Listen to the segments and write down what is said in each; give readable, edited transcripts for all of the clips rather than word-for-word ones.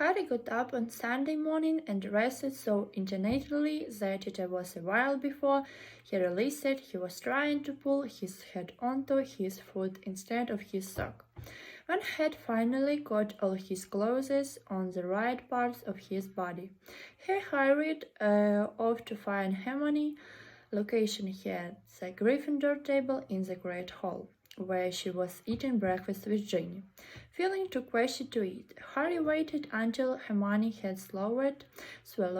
Harry got up on Sunday morning and dressed so intelligently that it was a while before he realized he was trying to pull his hat onto his foot instead of his sock. When he had finally got all his clothes on the right parts of his body, he hurried off to find Hermione. Location he had the Gryffindor table in the Great Hall, where she was eating breakfast with Ginny. Feeling too queasy to eat, Harry waited until Hermione had swallowed her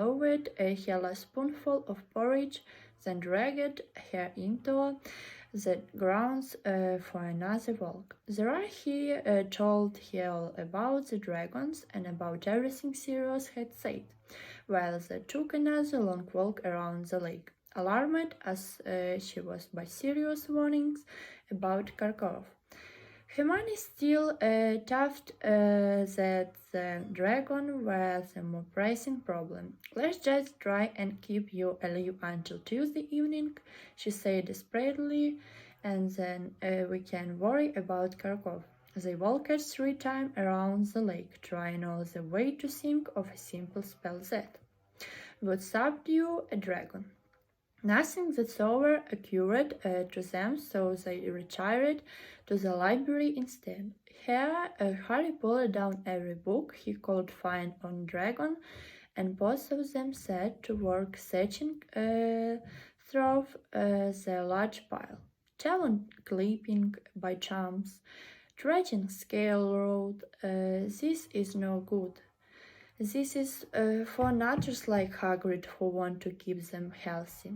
last spoonful of porridge, then dragged her into the grounds for another walk. There he told her all about the dragons and about everything Sirius had said, while they took another long walk around the lake, alarmed as she was by Sirius' warnings about Karkaroff. Hermione still thought that the dragon was a more pressing problem. "Let's just try and keep you alive until Tuesday evening," she said desperately, "and then we can worry about Karkaroff." They walked 3 times around the lake, trying all the way to think of a simple spell that would subdue a dragon. Nothing that over occurred to them, so they retired to the library instead. Here, Harry pulled down every book he could find on dragon, and both of them set to work searching through the large pile. Talon clipping by chance, dredging scale road. This is no good. This is for nutters like Hagrid who want to keep them healthy.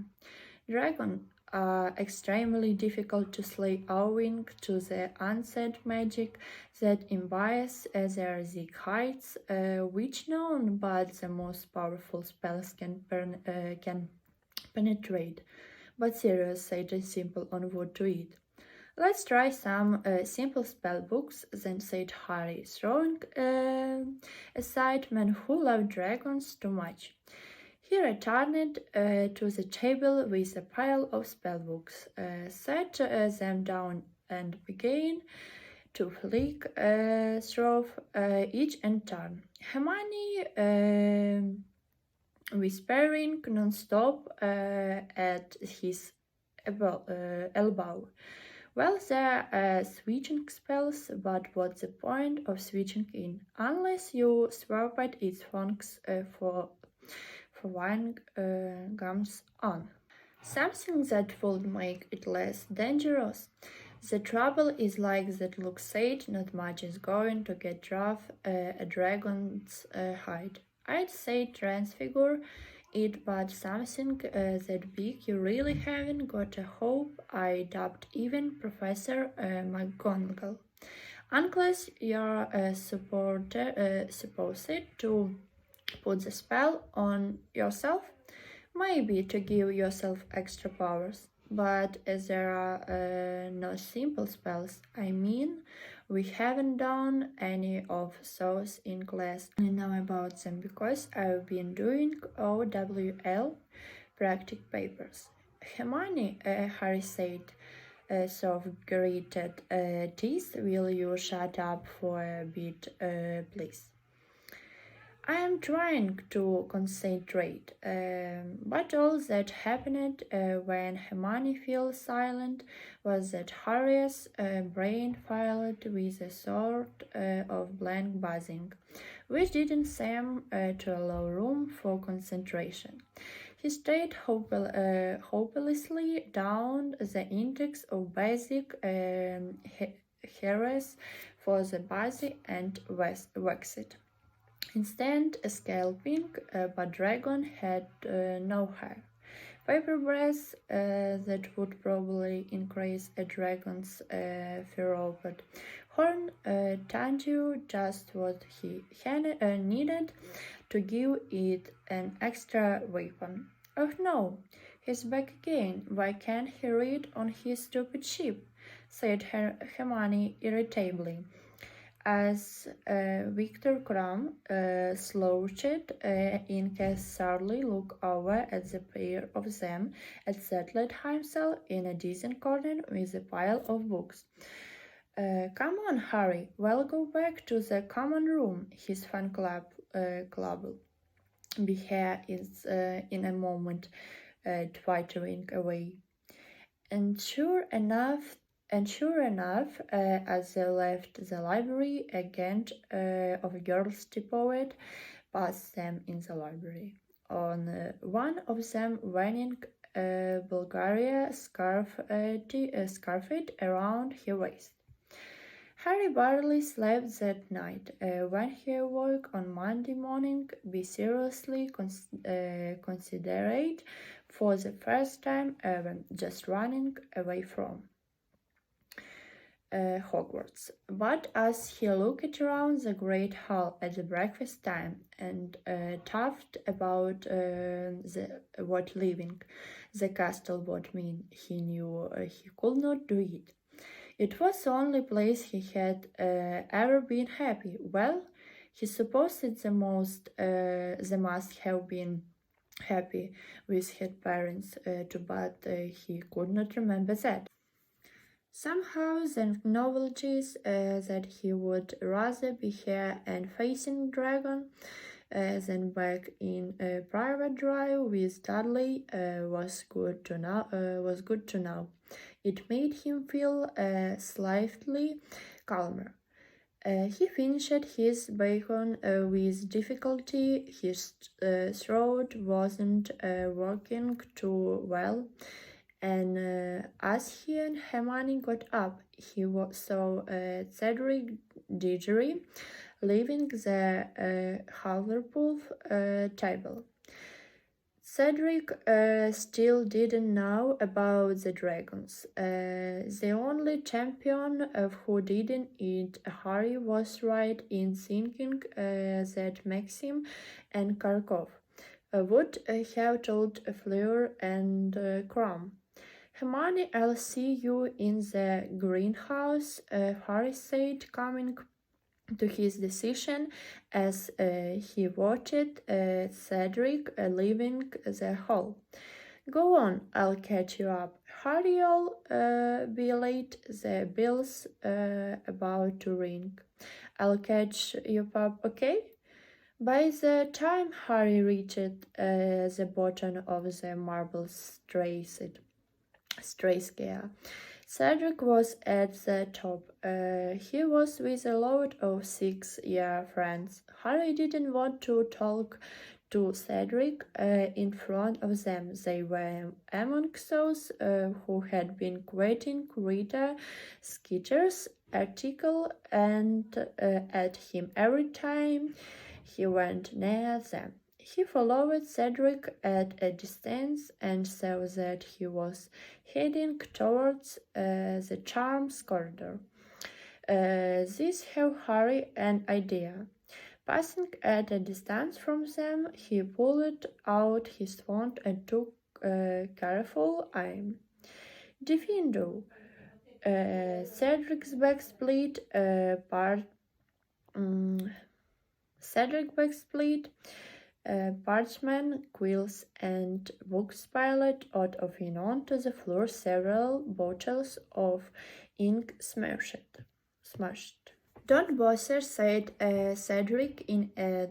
Dragons are extremely difficult to slay owing to the unsaid magic that imbies their thick hides, which none but the most powerful spells can penetrate. But Sirius said it's simple on what to eat. "Let's try some simple spell books," then said Harry, throwing aside men who love dragons too much. He returned to the table with a pile of spell books, set them down, and began to flick through each in turn. Hermione whispering non-stop at his elbow. "Well, there are switching spells, but what's the point of switching in, unless you swap its funks for wine gums on? Something that would make it less dangerous. The trouble is, like that Luke said, not much is going to get rough a dragon's hide. I'd say transfigure it, but something that big you really haven't got a hope. I doubt even Professor McGonagall. Unless you're supposed to put the spell on yourself, maybe to give yourself extra powers. But as there are no simple spells, I mean, we haven't done any of those in class. I know about them because I've been doing OWL practice papers." "Hermione," Harry said, soft gritted teeth, "will you shut up for a bit, please? I am trying to concentrate." But all that happened when Hermione fell silent was that Harry's brain filled with a sort of blank buzzing, which didn't seem to allow room for concentration. He stared hopelessly down the index of basic hairs for the buzzy and waxed. Instead, scalping, but dragon had no hair. Paper breath that would probably increase a dragon's furrow, but horn tangier, just what he needed to give it an extra weapon. "Oh no, he's back again. Why can't he read on his stupid ship?" said Hermione irritably, as Victor Crumb slouched in a surly look over at the pair of them and settled himself in a distant corner with a pile of books. "Come on, Harry, we'll go back to the common room," his fan club Clabble. Be here is in a moment twittering away. And sure enough, as they left the library, a gang of girls poet passed them in the library. On one of them wearing Bulgaria scarfed around her waist. Harry barely slept that night. When he awoke on Monday morning, be seriously considerate for the first time ever, just running away from Hogwarts. But as he looked around the great hall at the breakfast time and thought about what leaving the castle would mean, he knew he could not do it. It was the only place he had ever been happy. Well, he supposed it they must have been happy with his parents too, but he could not remember that. Somehow the novelties that he would rather be here and facing dragon than back in a private drive with Dudley was good to know. It made him feel slightly calmer. He finished his bacon with difficulty. His throat wasn't working too well, and as he and Hermione got up, he saw Cedric Diggory leaving the Hufflepuff table. Cedric still didn't know about the dragons. The only champion who didn't eat Harry was right in thinking that Maxim and Karkov would have told Fleur and Crumb. Hermione, I'll see you in the greenhouse, Harry said, coming to his decision as he watched Cedric leaving the hall. Go on, I'll catch you up. Harry'll be late, the bell's about to ring. I'll catch you up, okay? By the time Harry reached the bottom of the marble staircase, Cedric was at the top. He was with a lot of 6-year friends. Harry didn't want to talk to Cedric in front of them. They were among those who had been quoting Rita Skeeter's article and at him every time he went near them. He followed Cedric at a distance and saw that he was heading towards the charms corridor. This gave Harry an idea. Passing at a distance from them, he pulled out his wand and took careful aim. Defendo. Cedric's back split. Parchment, quills, and books piled out of it onto the floor. Several bottles of ink smashed. Don't bother, said Cedric in an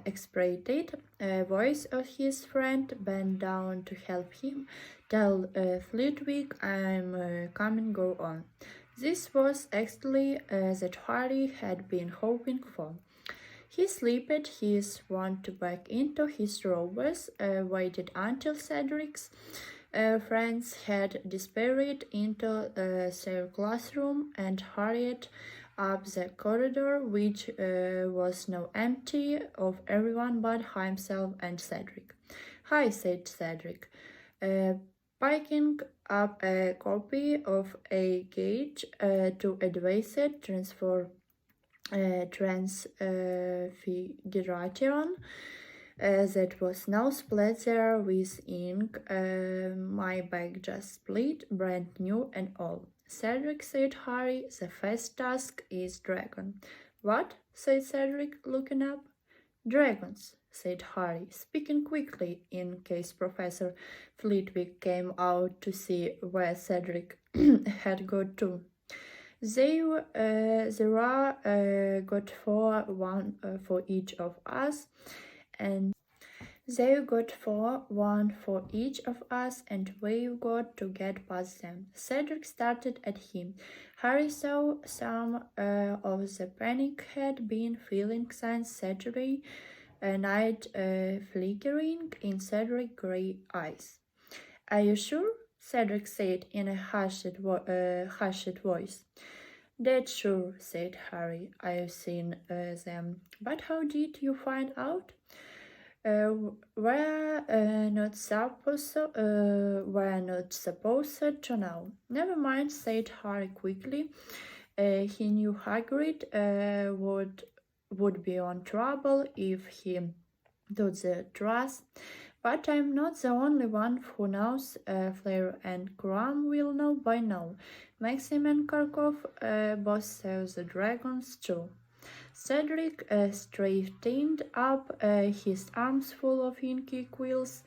exasperated voice as his friend bent down to help him. Tell Flitwick I'm coming, go on. This was exactly that Harry had been hoping for. He slipped his wand back into his robes, waited until Cedric's friends had disappeared into their classroom, and hurried up the corridor, which was now empty of everyone but himself and Cedric. Hi, said Cedric, picking up a copy of a gauge to advance Transfiguration that was now splattered with ink. My bag just split, brand new and all. Cedric, said Harry, the first task is dragon. What? Said Cedric, looking up. Dragons, said Harry, speaking quickly in case Professor Flitwick came out to see where Cedric had got to. There are got one for each of us, and they've got one for each of us, and we've got to get past them. Cedric started at him. Harry saw some of the panic had been feeling since Saturday night flickering in Cedric's grey eyes. Are you sure? Cedric said in a hushed voice. Dead sure, said Harry. I've seen them. But how did you find out? We're not supposed to know. Never mind, said Harry quickly. He knew Hagrid would be on trouble if he took the trust. But I'm not the only one who knows. Fleur and Graham will know by now. Maxim and Karkov both saw the dragons too. Cedric straightened up, his arms full of inky quills,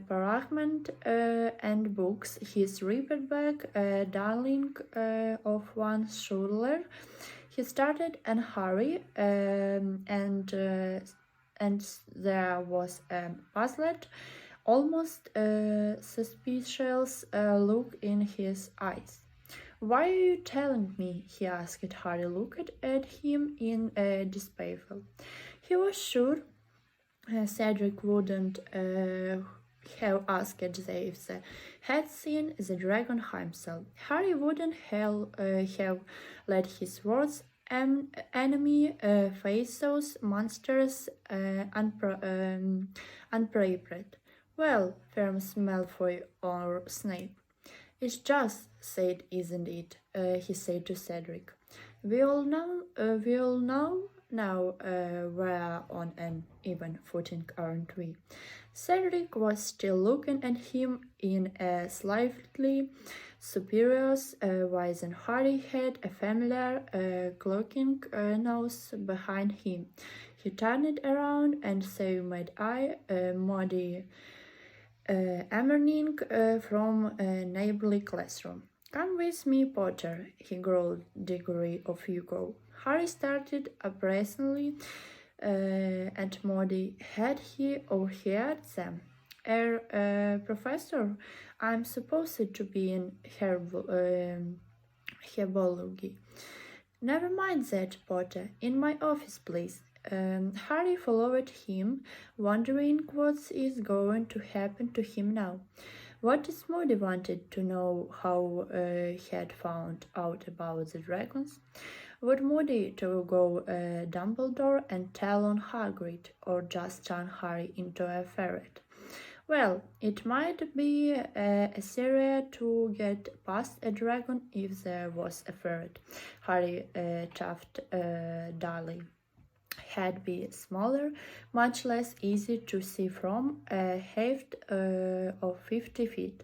parchment and books, his ribbed bag dangling off one shoulder. He started and Harry, and there was a puzzled, almost suspicious look in his eyes. Why are you telling me? He asked. Harry looked at him in disbelief. He was sure Cedric wouldn't have asked if they had seen the dragon himself. Harry wouldn't have let his worst enemy face those monsters unprepared. Well, firms Malfoy or Snape. It's just, said, isn't it? He said to Cedric. We all know now we're on an even footing, aren't we? Cedric was still looking at him in a slightly superior voice, and Harry had a familiar cloaking nose behind him. He turned around and saw Mad-Eye Muddy emerging from a neighborly classroom. Come with me, Potter, he growled, degree of Hugo. Harry started appraisingly at Muddy. Had he overheard them? Professor, I'm supposed to be in herbology. Never mind that, Potter. In my office, please. Harry followed him, wondering what is going to happen to him now. What is Moody wanted to know how he had found out about the dragons? Would Moody to go Dumbledore and tell on Hagrid, or just turn Harry into a ferret? Well, it might be easier to get past a dragon if there was a ferret. Harry chaffed dully. Had been smaller, much less easy to see from a height of 50 feet.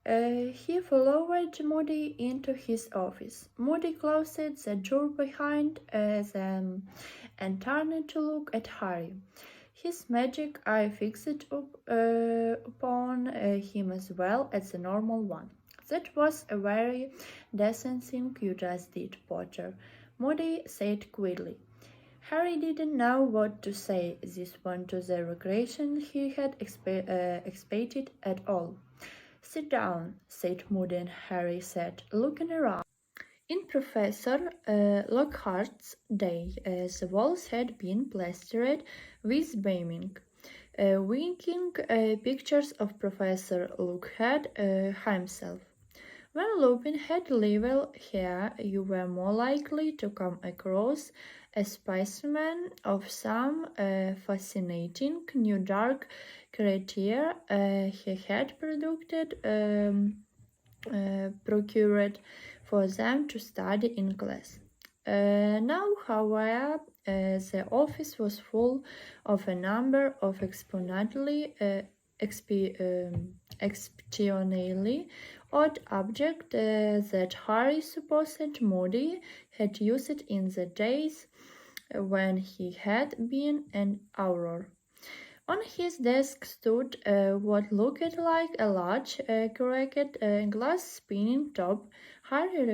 He followed Moody into his office. Moody closed the door behind them and turned to look at Harry. His magic eye fixed upon him as well as the normal one. That was a very decent thing you just did, Potter, Moody said quickly. Harry didn't know what to say. This wasn't the recreation he had expected at all. Sit down, said Moody, and Harry said, looking around. In Professor Lockhart's day, the walls had been plastered with beaming, winking pictures of Professor Lockhart himself. When Lupin had level hair, you were more likely to come across a specimen of some fascinating new dark creature he had procured for them to study in class. Now, however, the office was full of a number of exceptionally odd objects that Harry supposed Moody had used in the days when he had been an Auror. On his desk stood what looked like a large, cracked glass spinning top. Harry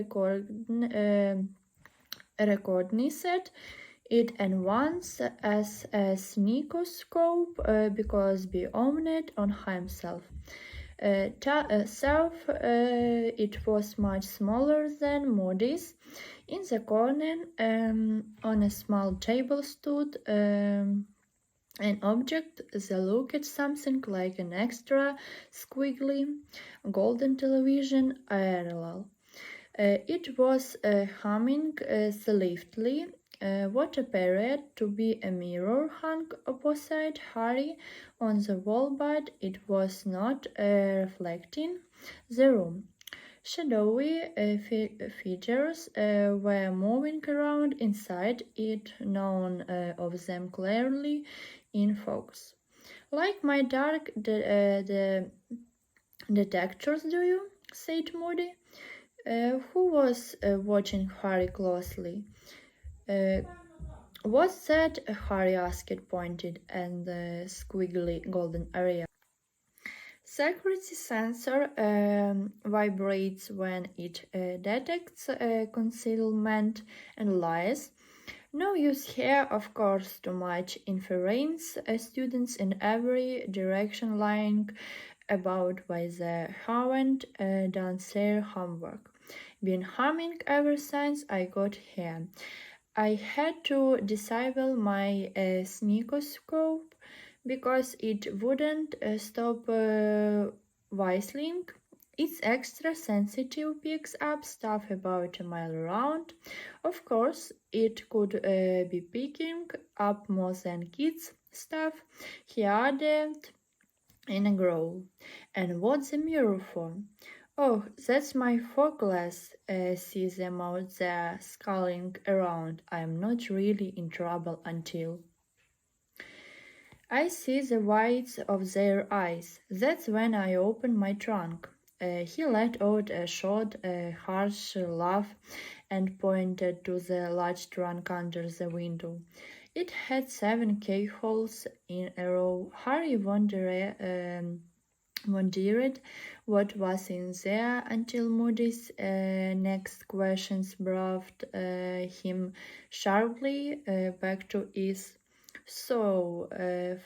recognized it at once as a sneakoscope because he owned it on himself. It was much smaller than Moody's. In the corner, on a small table, stood an object that looked something like an extra squiggly golden television aerial. It was humming swiftly. What appeared to be a mirror hung opposite Harry on the wall, but it was not reflecting the room. Shadowy figures were moving around inside it, none of them clearly in focus. Like my dark detectors, do you? Said Moody, who was watching Harry closely. What's that? Harry asked, pointed at the squiggly golden area. Security sensor vibrates when it detects concealment and lies. No use here, of course, too much inference. Students in every direction lying about why they haven't done their homework. Been humming ever since I got here. I had to disable my sneakoscope because it wouldn't stop whistling. It's extra sensitive, picks up stuff about a mile around. Of course, it could be picking up more than kids' stuff, he added in a growl. And what's the mirror for? Oh, that's my fog glass. See them out there sculling around. I'm not really in trouble until I see the whites of their eyes. That's when I open my trunk. He let out a short, harsh laugh and pointed to the large trunk under the window. It had 7 keyholes in a row. Harry wondered what was in there until Moody's next questions brought him sharply back to earth. So,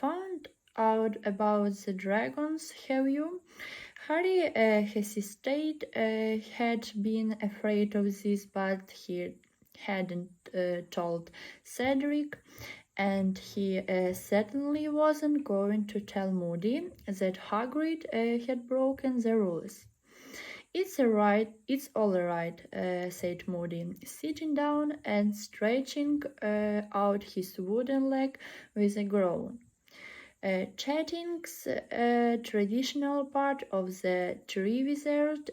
found out about the dragons, have you? Harry hesitated, had been afraid of this, but he hadn't told Cedric, and he certainly wasn't going to tell Moody that Hagrid had broken the rules. It's all right, said Moody, sitting down and stretching out his wooden leg with a groan. Chatting's a traditional part of the Tree-Wizard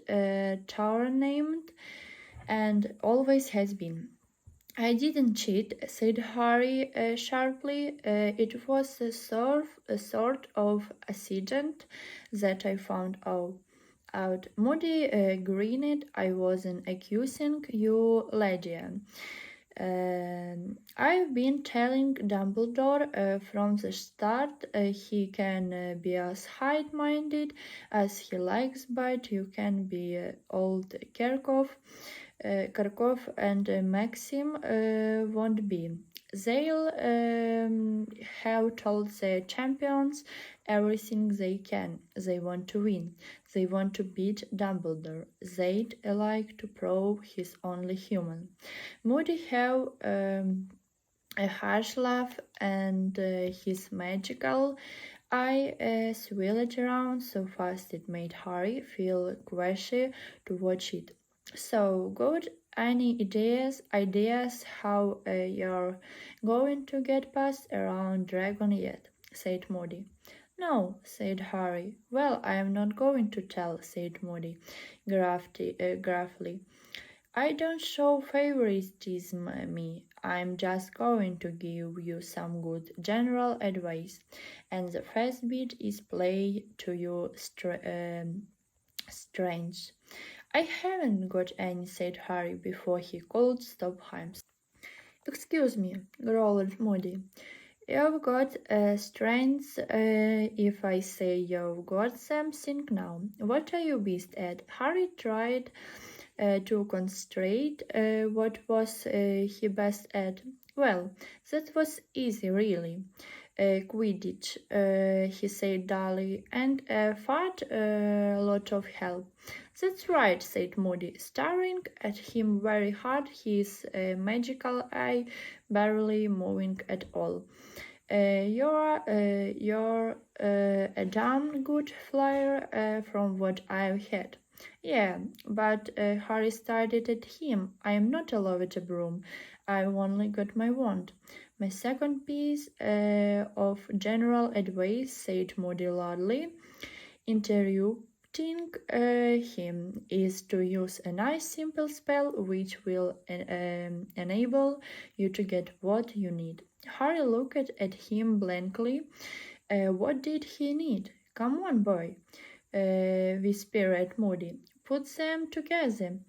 tournament and always has been. I didn't cheat, said Harry sharply. It was a sort of accident that I found out. Moody grinned. I wasn't accusing you, Lydia. I've been telling Dumbledore from the start he can be as high-minded as he likes, but you can be old Karkov and Maxim won't be. They'll have told the champions everything they can. They want to win. They want to beat Dumbledore. They'd like to prove he's only human. Moody have a harsh laugh, and his magical eye swirled around so fast it made Harry feel queasy to watch it. So good. Any ideas how you're going to get past around dragon yet? Said Moody. No, said Harry. Well, I am not going to tell, said Moody gruffly. I don't show favoritism, me. I'm just going to give you some good general advice. And the first bit is play to your strengths. I haven't got any, said Harry before he could stop himself. Excuse me, growled Moody. You've got strengths if I say you've got something now. What are you best at? Harry tried to concentrate. What was he best at? Well, that was easy, really. Quidditch, he said dully, and fought a lot of help. That's right, said Moody, staring at him very hard, his magical eye barely moving at all. You're a damn good flyer from what I've had. Yeah, but Harry started at him. I am not a lavender broom. I've only got my wand. My second piece of general advice, said Moody loudly, interrupting him, is to use a nice simple spell which will enable you to get what you need. Harry looked at him blankly. What did he need? Come on, boy, whispered Moody. Put them together.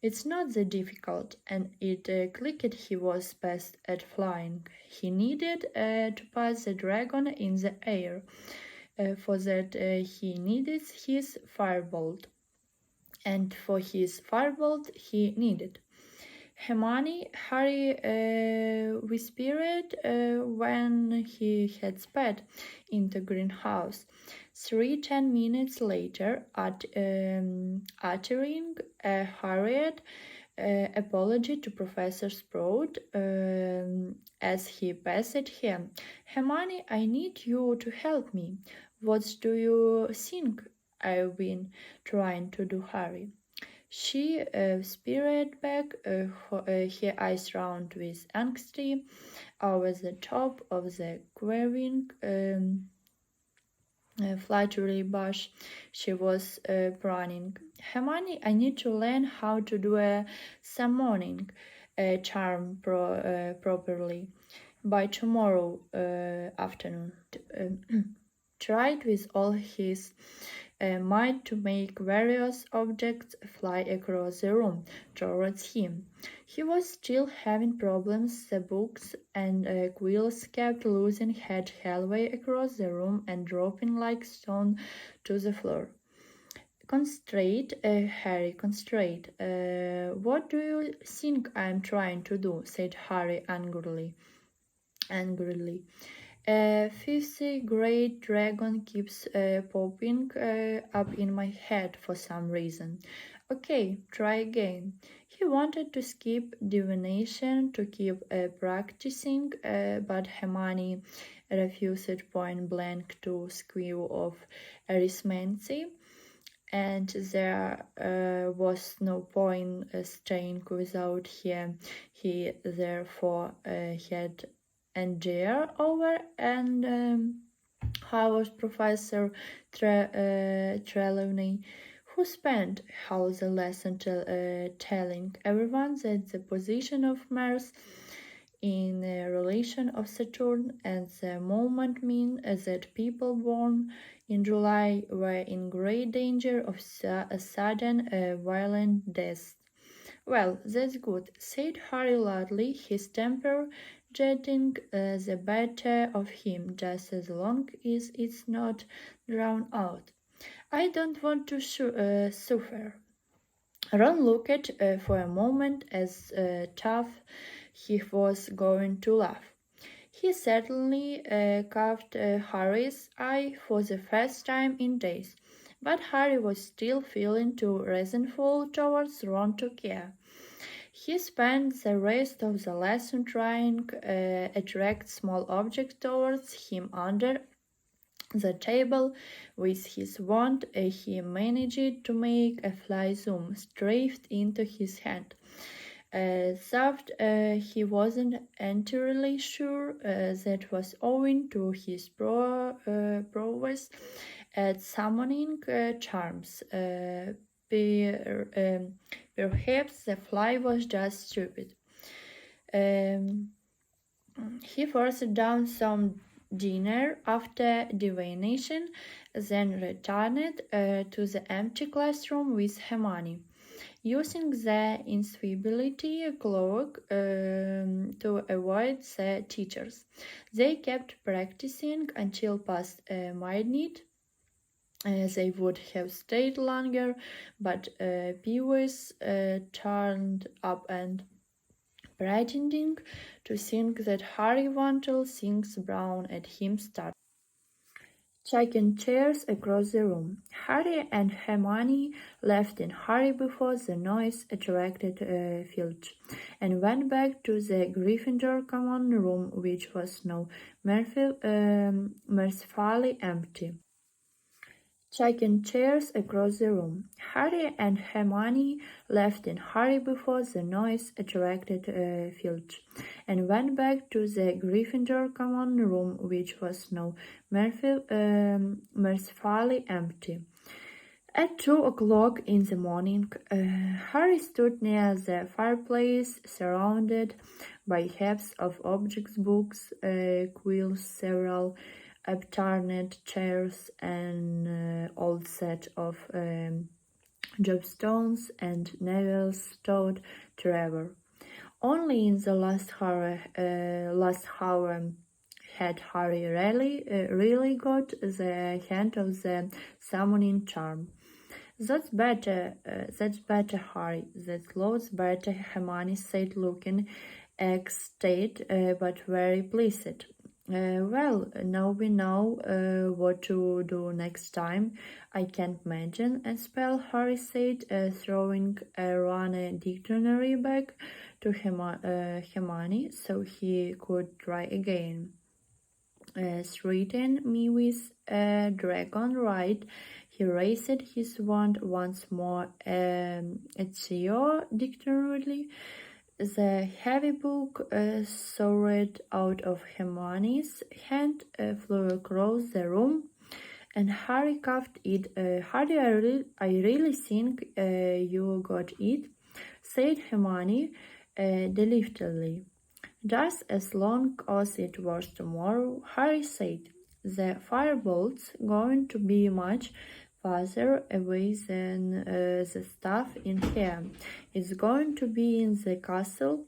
It's not that difficult, and it clicked. He was best at flying. He needed to pass the dragon in the air. For that he needed his firebolt, and for his firebolt he needed Hermione. Harry whispered when he had sped into greenhouse. 10 minutes later, uttering a hurried apology to Professor Sprout as he passed him. Hermione, I need you to help me. What do you think I've been trying to do, Harry? She whispered back, her eyes round with anxiety over the top of the quivering fluttery bush she was pruning. Hermione, I need to learn how to do a summoning charm properly by tomorrow afternoon. Tried with all his might to make various objects fly across the room towards him. He was still having problems. The books and quills kept losing head halfway across the room and dropping like stone to the floor. Concentrate, Harry, concentrate. What do you think I'm trying to do? Said Harry angrily. A fifth grade dragon keeps popping up in my head for some reason. Okay, try again. He wanted to skip divination to keep practicing, but Hermione refused point blank to squeal of arithmetic, and there was no point staying without him. He therefore had Andrei over and Howard Professor Trelawney, who spent half the lesson telling everyone that the position of Mars in the relation of Saturn and the moment mean that people born in July were in great danger of a sudden violent death. Well, that's good, said Harry loudly, his temper getting the better of him just as long as it's not drowned out. I don't want to suffer. Ron looked for a moment as tough he was going to laugh. He certainly caught Harry's eye for the first time in days, but Harry was still feeling too resentful towards Ron to care. He spent the rest of the lesson trying to attract small objects towards him under the table. With his wand, he managed to make a fly zoom straight into his hand. Though he wasn't entirely sure that was owing to his prowess at summoning charms. Perhaps the fly was just stupid. He forced down some dinner after divination, then returned to the empty classroom with Hermione. using the invisibility cloak to avoid the teachers. They kept practicing until past midnight. They would have stayed longer, but Peewees turned up and pretending to think that Harry wanted things brown at him started checking chairs across the room. Harry and Hermione left in hurry before the noise attracted Filch, and went back to the Gryffindor common room, which was now mercifully empty. Checking chairs across the room. Harry and Hermione left in hurry before the noise attracted Filch, and went back to the Gryffindor common room, which was now mercifully empty. At 2 o'clock in the morning, Harry stood near the fireplace, surrounded by heaps of objects, books, quills, several upturned chairs, and old set of gobstones and Neville's stout Trevor. Only in the last hour had Harry really got the hint of the summoning charm. That's better, Harry. That's loads better, Hermione said, looking ecstatic but very pleased. Well, now we know what to do next time. I can't imagine a spell, Harry said, throwing a runner dictionary back to Hermione so he could try again. Threaten me with a dragon, right? He raised his wand once more. Ezio dictionary. The heavy book soared out of Hermione's hand, flew across the room, and Harry cuffed it. Harry, I really think you got it, said Hermione delicately. Just as long as it was tomorrow, Harry said. The firebolt's going to be much farther away than the stuff in here. It's going to be in the castle,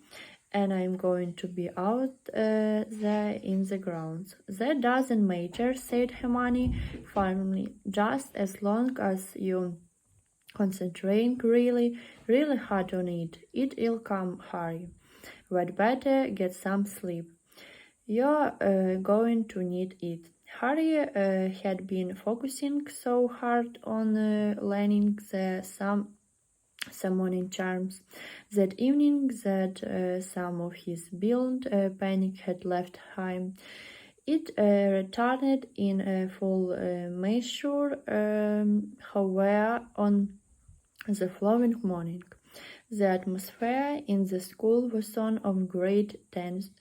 and I'm going to be out there in the grounds. That doesn't matter, said Hermione firmly, just as long as you concentrate really hard on it. It'll come, Harry. We'd better get some sleep. You're going to need it. Harry had been focusing so hard on learning the summoning charms that evening that some of his blind panic had left him. It returned in full measure, however, on the following morning. The atmosphere in the school was one of great tension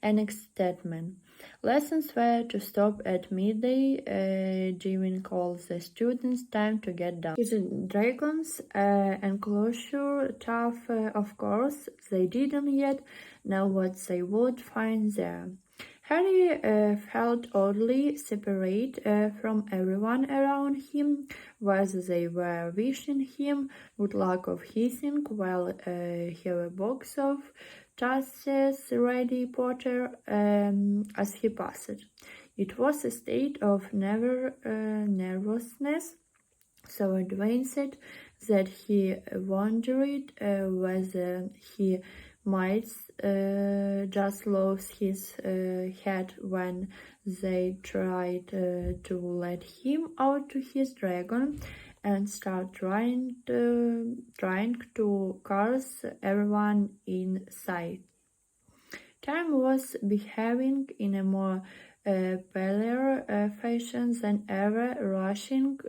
and excitement. Lessons were to stop at midday, giving all the students time to get down. The dragons' enclosure tough, of course, they didn't yet know what they would find there. Harry felt oddly separate from everyone around him, whether they were wishing him good luck or hissing while have a box of chassis ready Potter as he passed. It was a state of nervousness so advanced that he wondered whether he might just lose his head when they tried to let him out to his dragon and start trying to curse everyone in sight. Time was behaving in a more peculiar fashion than ever, rushing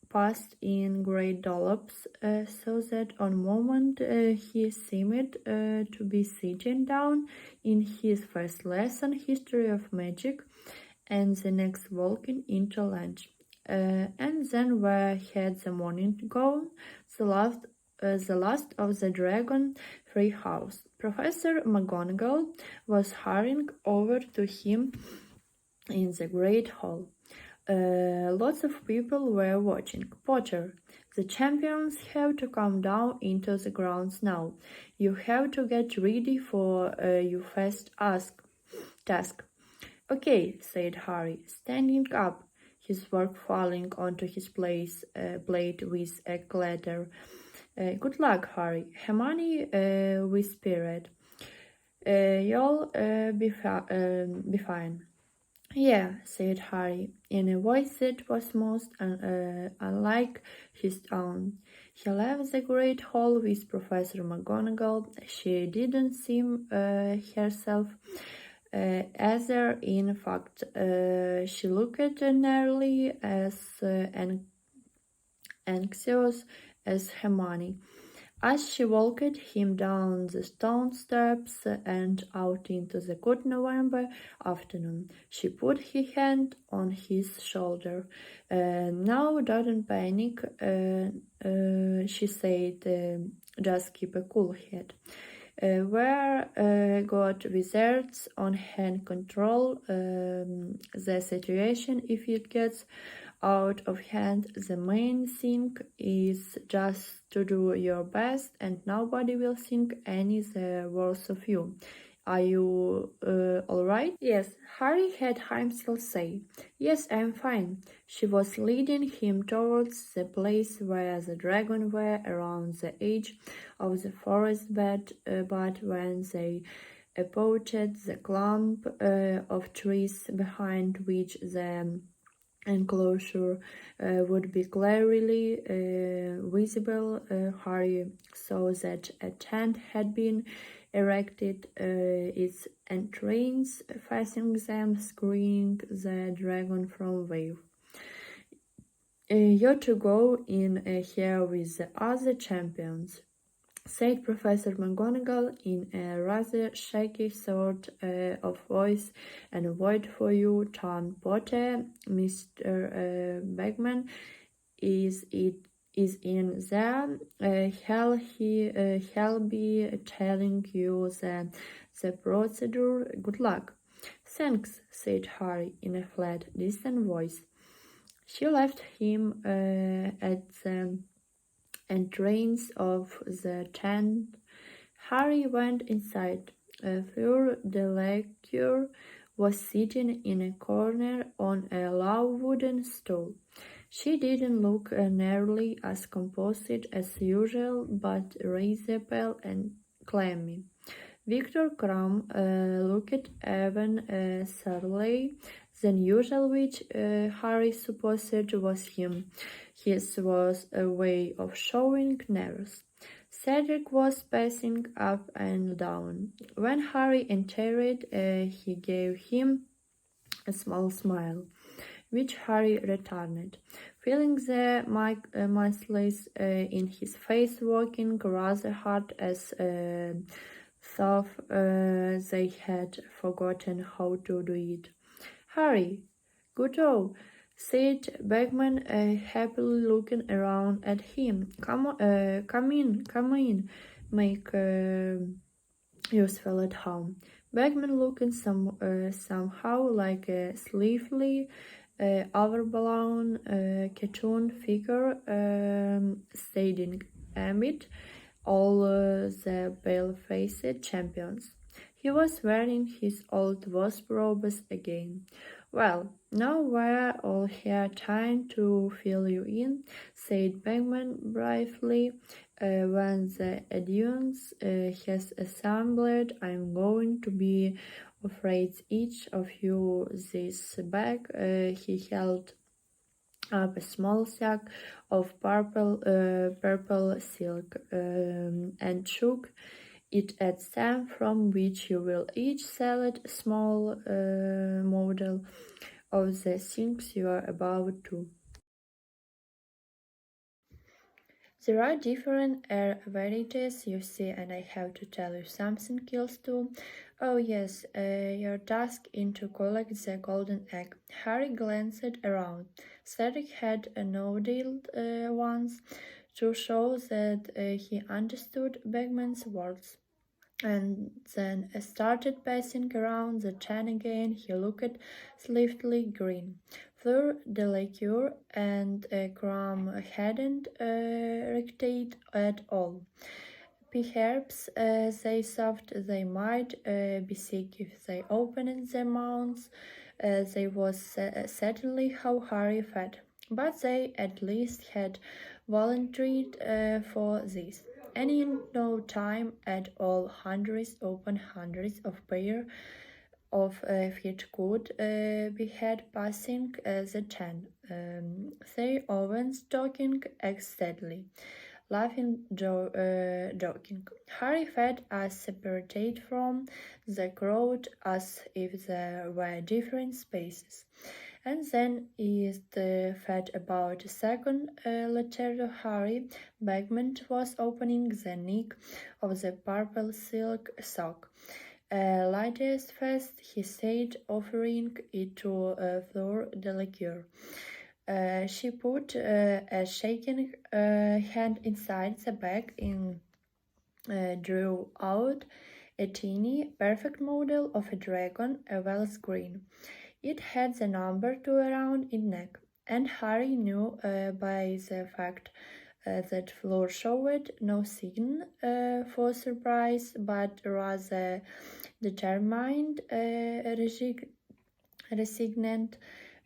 past in great dollops, so that on moment he seemed to be sitting down in his first lesson, History of Magic, and the next walking into lunch. And then where had the morning gone? The last of the Dragon Free House. Professor McGonagall was hurrying over to him in the great hall. Lots of people were watching. Potter, the champions have to come down into the grounds now. You have to get ready for your first task. Okay, said Harry, standing up, his work falling onto his plate with a clatter. Good luck, Harry, Hermione whispered. You'll be fine. Yeah, said Harry, in a voice that was most unlike his own. He left the great hall with Professor McGonagall. She didn't seem herself either. In fact, she looked nearly as anxious as Hermione. As she walked him down the stone steps and out into the good November afternoon, she put her hand on his shoulder. Now, don't panic, she said, just keep a cool head. Where God wizards on hand control the situation if it gets out of hand. The main thing is just to do your best and nobody will think any the worse of you. Are you alright? Yes, Harry heard Heimskill say. Yes, I'm fine. She was leading him towards the place where the dragon were around the edge of the forest bed, but when they approached the clump of trees behind which the enclosure would be clearly visible, Harry saw that a tent had been erected, its entrance facing them, screening the dragon from view. You're to go in here with the other champions, said Professor McGonagall in a rather shaky sort of voice, and wait for you, Tom Potter. Mr. Bagman is in there. He'll be telling you the procedure. Good luck. Thanks, said Harry in a flat, distant voice. She left him at the entrance of the tent. Harry went inside. Fleur de Lecure was sitting in a corner on a low wooden stool. She didn't look nearly as composed as usual, but rather pale and clammy. Victor Crumb looked even surly than usual, which Harry supposed was him. His was a way of showing nerves. Cedric was pacing up and down. When Harry entered, he gave him a small smile, which Harry returned, feeling the muscles in his face working rather hard as though they had forgotten how to do it. Harry, good-o, said Bagman, happily looking around at him. Come in, make yourself feel at home. Bagman looking somehow like a sleepily overblown cartoon figure standing amid all the pale-faced champions. He was wearing his old wasp robes again. Well, now we're all here trying to fill you in, said Bagman briefly. When the audience has assembled, I'm going to be afraid each of you this bag. He held up a small sack of purple silk and shook it at them, from which you will each select a small model of the things you are about to. There are different varieties, you see, and I have to tell you something else too. Oh yes, your task is to collect the golden egg. Harry glanced around. Cedric had nodded once to show that he understood Bagman's words, and then started passing around the tent again. He looked swiftly green. through the liqueur, and Crumb hadn't reacted at all. Perhaps they thought they might be sick if they opened their mouths. They was certainly how Harry felt, but they at least had volunteered for this. And in no time at all, hundreds upon hundreds of pair of feet could be had passing the 10. They Owens talking ecstatically, laughing, joking. Harry felt as separated from the crowd as if there were different spaces. And then it felt about a second later to Harry. Bagman was opening the neck of the purple silk sock. Lightest fast, he said, offering it to Fleur de liqueur. She put a shaking hand inside the bag and drew out a teeny, perfect model of a dragon, a Welsh green. It had the number 2 around its neck, and Harry knew by the fact that Fleur showed no sign for surprise, but rather determined, resignant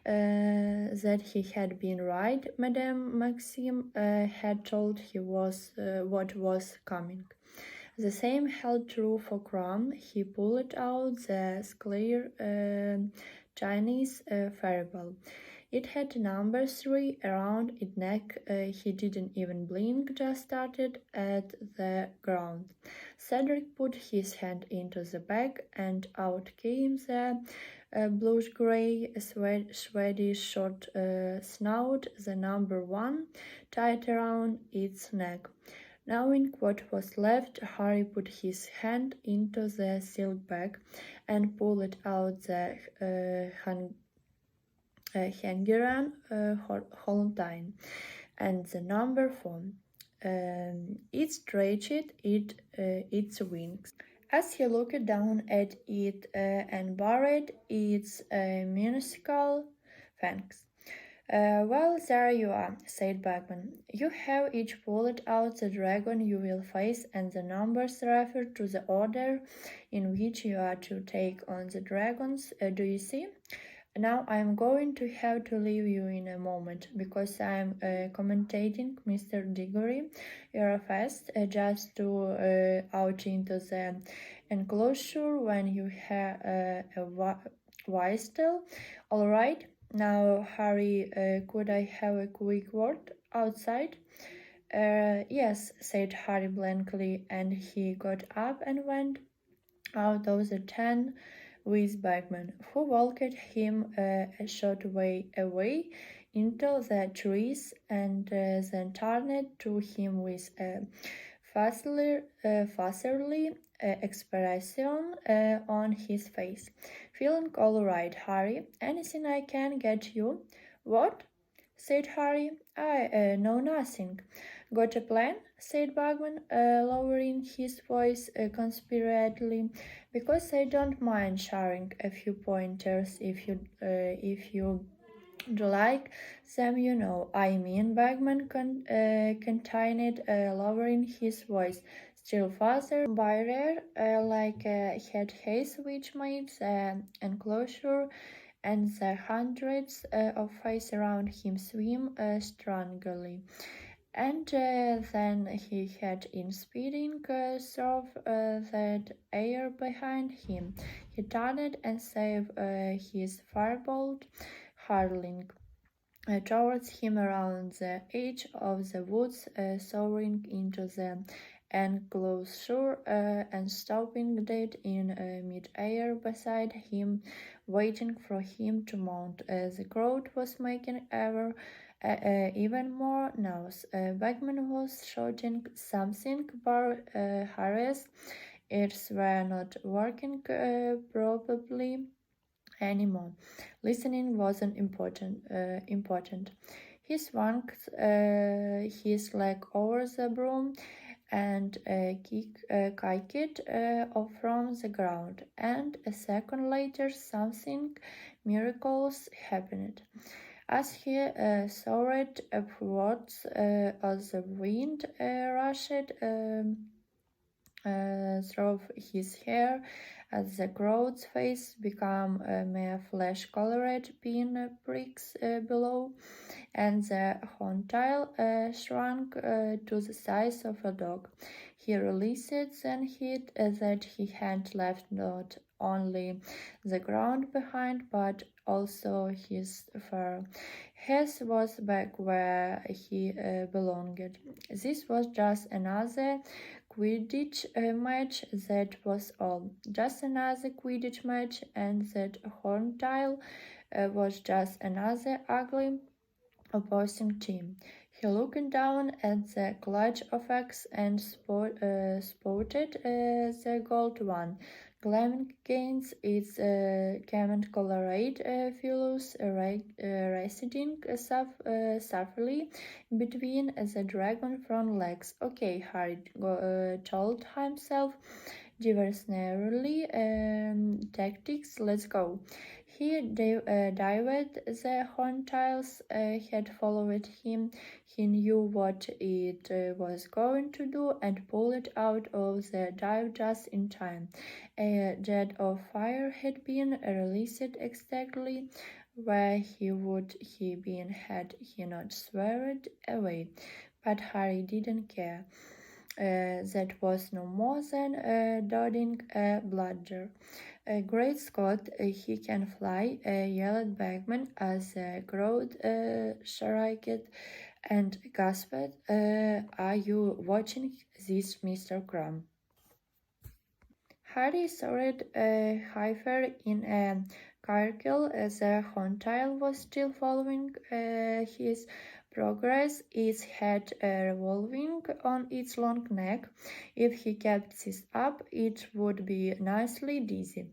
that he had been right. Madame Maxime had told he was what was coming. The same held true for Crumb. He pulled out the clear Chinese fireball. It had number 3 around its neck. He didn't even blink, just started at the ground. Cedric put his hand into the bag, and out came the bluish-grey Swedish short snout, the number 1, tied around its neck. Knowing what was left, Harry put his hand into the silk bag and pulled out the Hungarian Hollandaise and the number 4. It stretched its wings. As he looked down at it and buried its minuscule fangs. Well, there you are, said Bagman. You have each pulled out the dragon you will face, and the numbers refer to the order in which you are to take on the dragons. Do you see? Now I am going to have to leave you in a moment, because I am commentating Mr. Diggory. You're fast, just to out into the enclosure when you have a whistle. All right. Now, Harry, could I have a quick word outside? Yes, said Harry blankly, and he got up and went out of the tent with Bagman, who walked him a short way away into the trees, and then turned to him with a fussily expression on his face. Feeling all right, Harry? Anything I can get you? What? Said Harry. I know nothing. Got a plan? Said Bagman, lowering his voice conspiratorially, because I don't mind sharing a few pointers if you do like them, you know. I mean, Bagman continued, lowering his voice still further. Barrier, like a head haze which made the enclosure and the hundreds of faces around him swim strangely. And then he had in speeding through that air behind him. He turned and saved his firebolt, hurling towards him around the edge of the woods, soaring into the enclosure and stopping dead in mid-air beside him, waiting for him to mount. The crowd was making even more noise. Bagman was shouting something, but Harry's ears were not working probably anymore. Listening wasn't important. He swung his leg over the broom and kicked off from the ground, and a second later something miraculous happened. As he soared upwards as the wind rushed through his hair, as the crowd's face became mere flesh-colored pin-pricks below, and the horntail shrunk to the size of a dog. He realized then that he had left not only the ground behind, but also his fur. His was back where he belonged. This was just another Quidditch match, that was all. Just another Quidditch match, and that horntail was just another ugly opposing team. He looked down at the colleju of eggs and spotted the gold one, gleaming against its cement-colored fellows, receding softly between the dragon front legs. "Okay," Harry told himself, "diversionary tactics, let's go." He dived. The horntails had followed him. He knew what it was going to do and pulled it out of the dive just in time. A jet of fire had been released exactly where he would have been had he not swerved away. But Harry didn't care. That was no more than dodging a bludger. "Great Scott, he can fly," yelled Bagman as the crowd shrieked and gasped. "Are you watching this, Mr. Crumb?" Harry soared higher in a circle. The horntail was still following his progress, its head revolving on its long neck. If he kept this up, it would be nicely dizzy.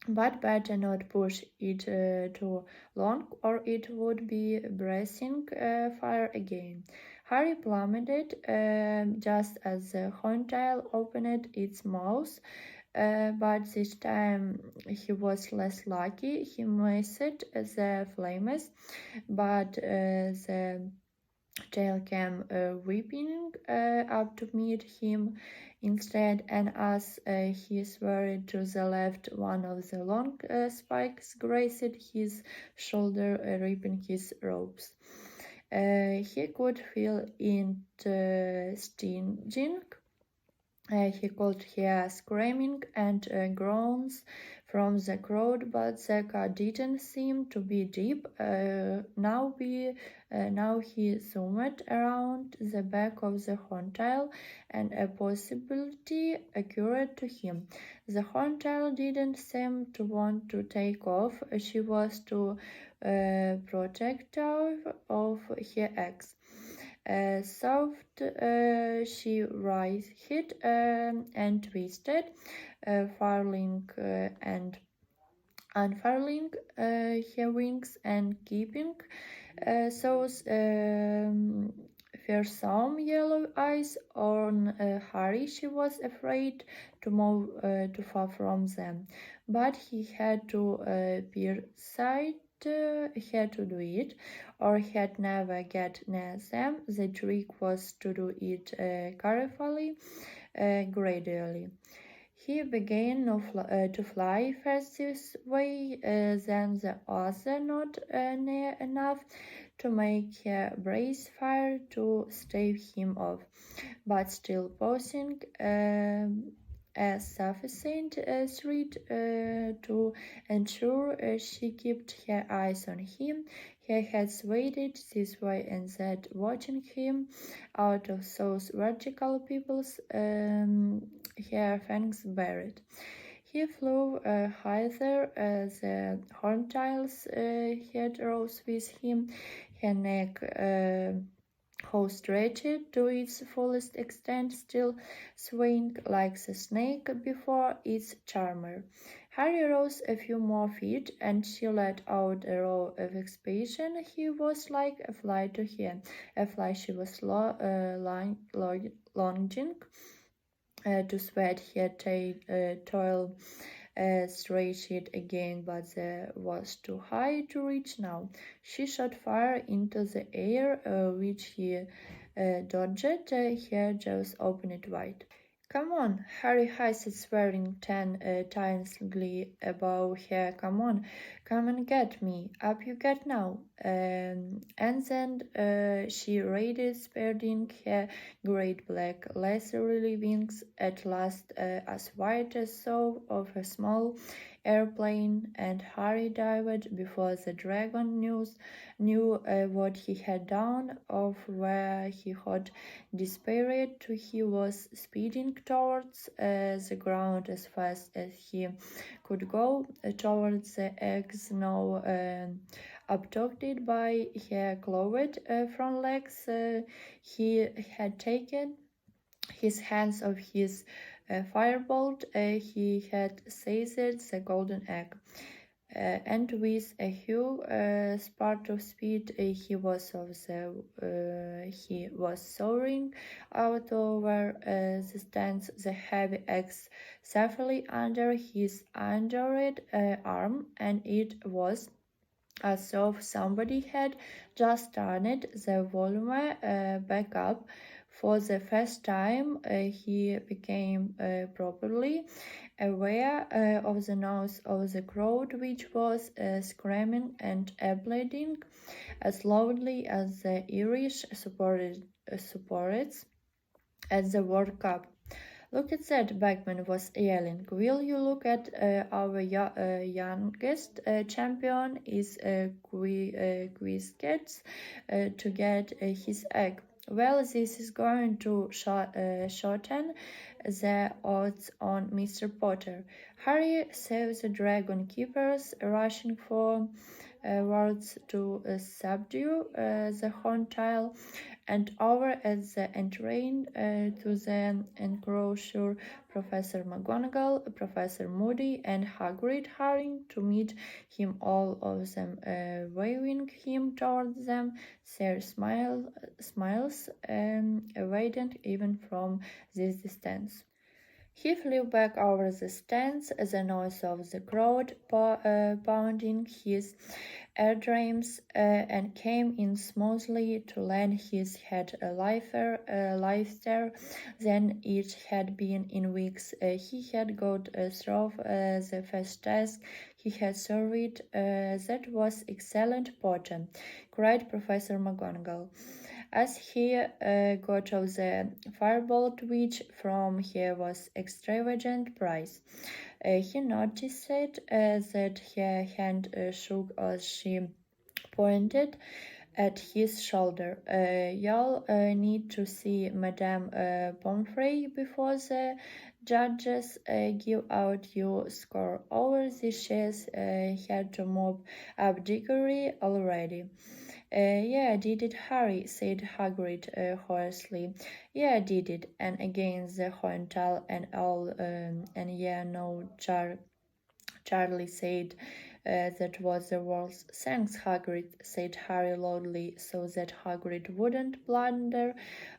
But better not push it too long, or it would be breathing fire again. Harry plummeted just as the horntail opened its mouth, but this time he was less lucky. He missed the flames, but the tail came whipping up to meet him instead, and as he swerved to the left, one of the long spikes grazed his shoulder, ripping his robes. He could feel it stinging. He could hear screaming and groans from the crowd, but the cut didn't seem to be deep. Now he zoomed around the back of the horntail, and a possibility occurred to him. The horntail didn't seem to want to take off. She was too protective of her eggs. Soft, she writhed and twisted, furling and unfurling her wings and keeping those fearsome yellow eyes on Harry. She was afraid to move too far from them, but he had to had to do it, or he'd never get near them. The trick was to do it carefully, gradually. He began to fly first this way, then the other, not near enough to make her brace fire to stave him off, but still posing a sufficient threat to ensure she kept her eyes on him. Her head swayed this way and that, watching him out of those vertical pupils, her fangs bared. He flew higher. The horntail's head rose with him, her neck how stretched to its fullest extent, still swaying like the snake before its charmer. Harry rose a few more feet, and she let out a roar of expansion. He was like a fly to her, a fly she was longing to sweat her toil stretched it again, but that was too high to reach now. She shot fire into the air, which he dodged. Her jaws opened wide. Come on, Harry hissed, swearing 10 times above her. Come on, come and get me. Up you get now. And then she raided, spreading her great black lacery wings, at last as white as so of a small airplane, and Harry dived before the dragon knew what he had done, of where he had despaired. He was speeding towards the ground as fast as he could go, towards the eggs now abducted by her clawed front legs. He had taken his hands off his firebolt. He had seized the golden egg. And with a huge spurt of speed, he was soaring out over the stands, the heavy axe safely under his injured arm, and it was as though somebody had just turned the volume back up. For the first time, he became properly aware of the noise of the crowd, which was screaming and applauding as loudly as the Irish supporters at the World Cup. Look at that, Beckman was yelling. Will you look at our youngest champion is exquisite to get his egg. Well, this is going to shorten the odds on Mr. Potter. Harry saw the dragon keepers rushing forwards to subdue the horntail, and over at the entrance to the enclosure, Professor McGonagall, Professor Moody, and Hagrid hurrying to meet him, all of them waving him towards them, their smiles evident even from this distance. He flew back over the stands, the noise of the crowd pounding his eardrums, and came in smoothly to land his head lighter than it had been in weeks. He had got through the first task he had served. That was excellent, Potter, cried Professor McGonagall, as he got off the firebolt, which from her was extravagant price. He noticed that her hand shook as she pointed at his shoulder. You'll need to see Madame Pomfrey before the judges give out your score. Over the chairs had to mop up Diggory already. Yeah, did it, Harry, said Hagrid hoarsely. Yeah, did it. And again the horntail and all, and yeah, no, Charlie said. That was the worst. Thanks, Hagrid, said Harry loudly, so that Hagrid wouldn't blunder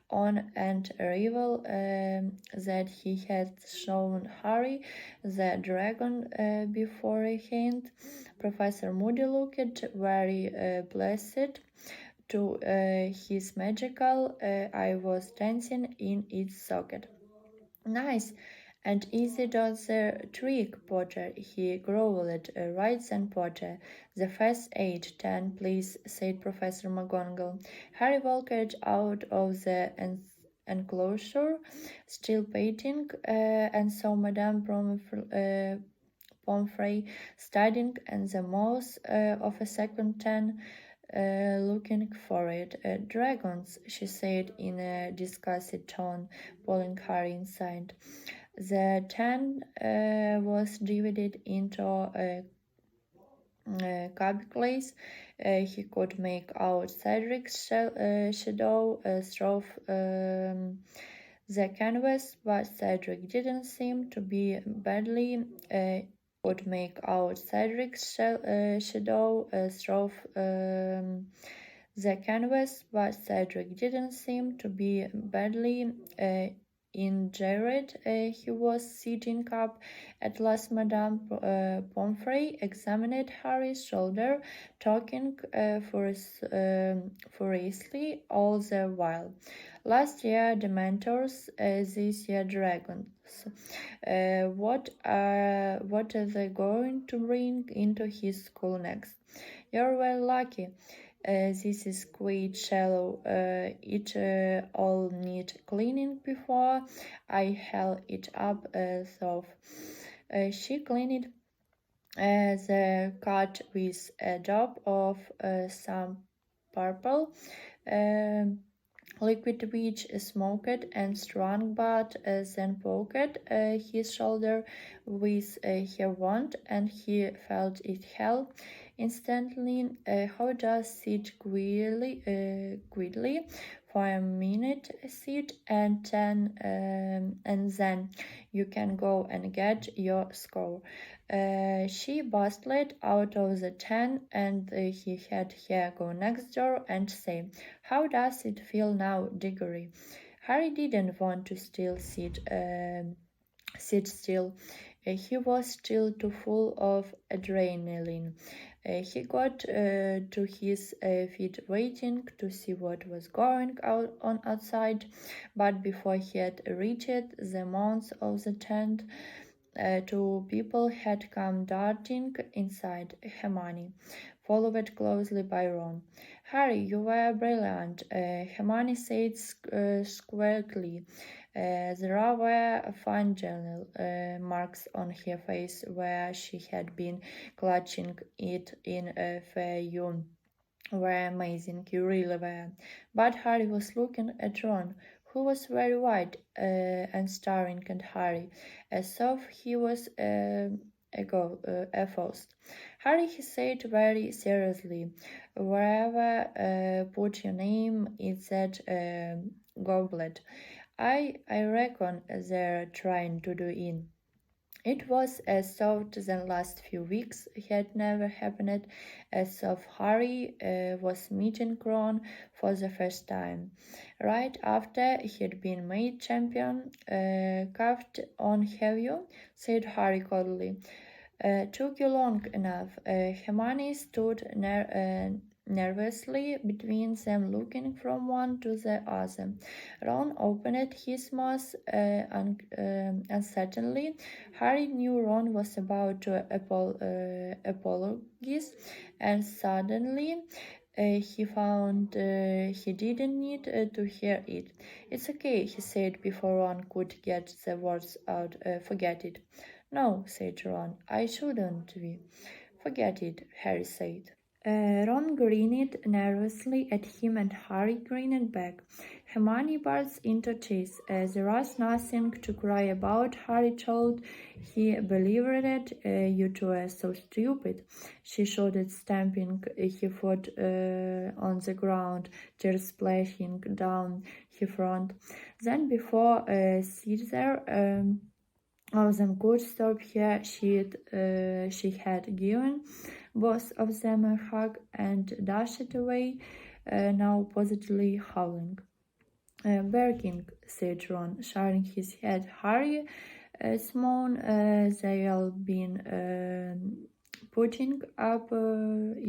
on and reveal that he had shown Harry the dragon beforehand. Professor Moody looked very pleased. To his magical eye was dancing in its socket. Nice and easy does the trick, Potter, he growled. Right then, Potter. The first 8, 10, please, said Professor McGonagall. Harry walked out of the enclosure, still painting, and saw Madame Pomfrey studying and the mouth of a second 10, looking for it. Dragons, she said in a disgusted tone, pulling Harry inside. The 10 was divided into cubicles. He could make out Cedric's shadow through the canvas, but Cedric didn't seem to be badly. Could make out Cedric's shadow through the canvas, but Cedric didn't seem to be badly injured. He was sitting up. At last Madame Pomfrey examined Harry's shoulder, talking furiously all the while. Last year Dementors, this year dragons. What are they going to bring into his school next? You're well lucky. This is quite shallow. It all need cleaning before I held it up. She cleaned the cut with a drop of some purple liquid which smoked and strong, but then poked his shoulder with her wand, and he felt it held instantly. How does sit quickly for a minute, sit, and then you can go and get your score. She bustled out of the tent, and he had her go next door and say, "How does it feel now, Diggory?" Harry didn't want to still sit still. He was still too full of adrenaline. He got to his feet waiting to see what was going on outside, but before he had reached the mouth of the tent, two people had come darting inside. Hermione, followed closely by Ron. "Harry, you were brilliant," Hermione said squarely. There were fine journal marks on her face where she had been clutching it in a fair. You were amazing, you really were. But Harry was looking at Ron, who was very white and staring at Harry, as though he was aghast. "Harry," he said very seriously, "wherever put your name in that goblet. I reckon they're trying to do in." It was as though the last few weeks had never happened, as though Harry was meeting Ron for the first time. Right after he'd been made champion. "Coughed on, have you?" said Harry coldly. "Took you long enough." Hermione stood nervously between them, looking from one to the other. Ron opened his mouth uncertainly. Harry knew Ron was about to apologize, and suddenly he found he didn't need to hear it. "It's okay," he said before Ron could get the words out. "Forget it." "No," said Ron, "I shouldn't we?" "Forget it," Harry said. Ron grinned nervously at him, and Harry grinned back. Hermione burst into tears. There was nothing to cry about, Harry told. He believed it. You two are so stupid. She shouted, stamping her foot on the ground, tears splashing down her front. Then before Caesar of them could stop her, she had given both of them a hug and dashed away, now positively howling. "Barking," said Ron, shaking his head. "Harry, Simone, they'll been putting up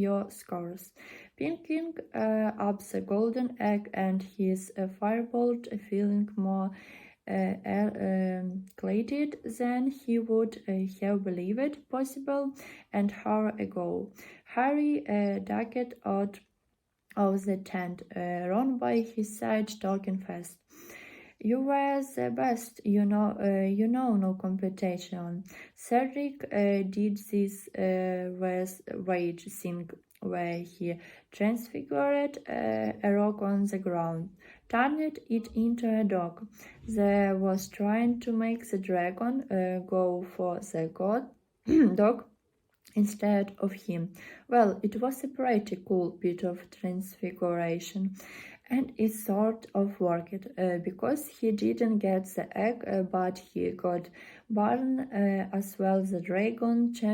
your scores." Pinking up the golden egg and his firebolt, feeling more elated than he would have believed possible an hour ago. Harry ducked out of the tent, Ron by his side, talking fast. "You were the best, you know, no competition. Cedric did this rage thing where he transfigured a rock on the ground, turned it into a dog. They was trying to make the dragon go for the dog instead of him. Well, it was a pretty cool bit of transfiguration, and it sort of worked, because he didn't get the egg, but he got burned as well. The dragon